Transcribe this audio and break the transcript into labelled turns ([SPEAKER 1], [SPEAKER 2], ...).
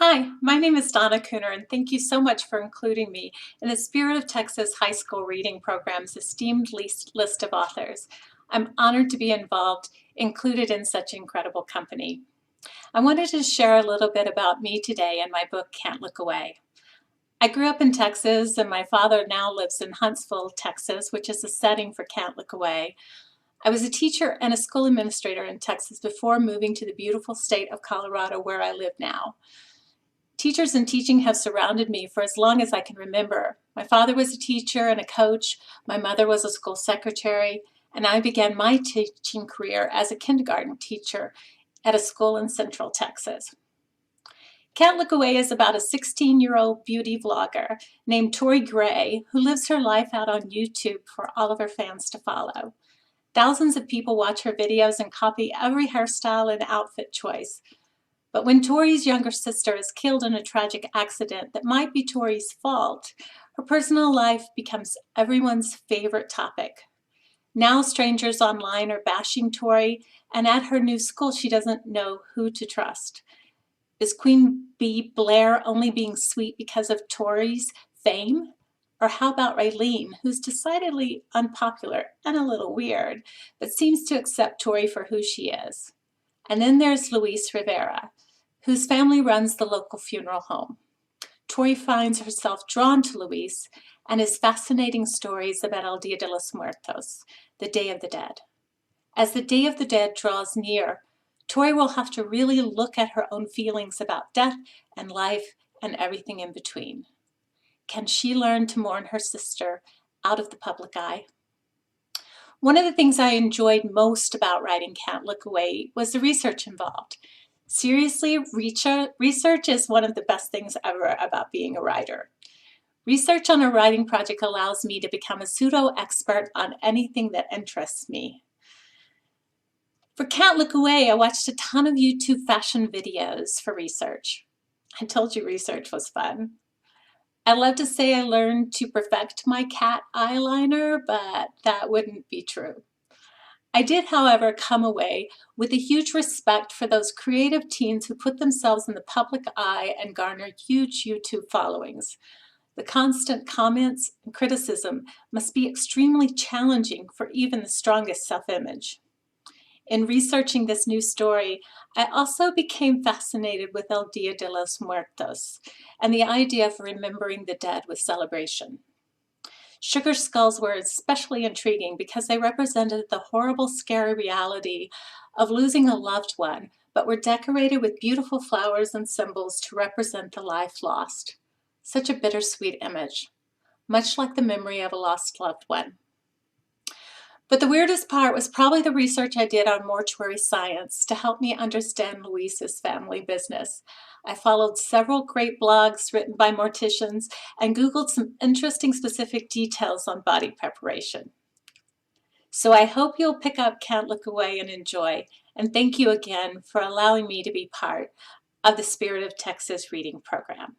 [SPEAKER 1] Hi, my name is Donna Cooner, and thank you so much for including me in the Spirit of Texas High School Reading Program's esteemed list of authors. I'm honored to be included in such incredible company. I wanted to share a little bit about me today and my book, Can't Look Away. I grew up in Texas, and my father now lives in Huntsville, Texas, which is the setting for Can't Look Away. I was a teacher and a school administrator in Texas before moving to the beautiful state of Colorado, where I live now. Teachers and teaching have surrounded me for as long as I can remember. My father was a teacher and a coach. My mother was a school secretary, and I began my teaching career as a kindergarten teacher at a school in Central Texas. Can't Look Away is about a 16-year-old beauty vlogger named Tori Gray who lives her life out on YouTube for all of her fans to follow. Thousands of people watch her videos and copy every hairstyle and outfit choice. But when Tori's younger sister is killed in a tragic accident that might be Tori's fault, her personal life becomes everyone's favorite topic. Now strangers online are bashing Tori, and at her new school she doesn't know who to trust. Is Queen Bee Blair only being sweet because of Tori's fame? Or how about Raylene, who's decidedly unpopular and a little weird, but seems to accept Tori for who she is? And then there's Luis Rivera, whose family runs the local funeral home. Tori finds herself drawn to Luis and his fascinating stories about El Dia de los Muertos, the Day of the Dead. As the Day of the Dead draws near, Tori will have to really look at her own feelings about death and life and everything in between. Can she learn to mourn her sister out of the public eye? One of the things I enjoyed most about writing Can't Look Away was the research involved. Seriously, research is one of the best things ever about being a writer. Research on a writing project allows me to become a pseudo-expert on anything that interests me. For Can't Look Away, I watched a ton of YouTube fashion videos for research. I told you research was fun. I'd love to say I learned to perfect my cat eyeliner, but that wouldn't be true. I did, however, come away with a huge respect for those creative teens who put themselves in the public eye and garner huge YouTube followings. The constant comments and criticism must be extremely challenging for even the strongest self-image. In researching this new story, I also became fascinated with El Dia de los Muertos and the idea of remembering the dead with celebration. Sugar skulls were especially intriguing because they represented the horrible, scary reality of losing a loved one, but were decorated with beautiful flowers and symbols to represent the life lost. Such a bittersweet image, much like the memory of a lost loved one. But the weirdest part was probably the research I did on mortuary science to help me understand Luis's family business. I followed several great blogs written by morticians and Googled some interesting specific details on body preparation. So I hope you'll pick up Can't Look Away and enjoy, and thank you again for allowing me to be part of the Spirit of Texas reading program.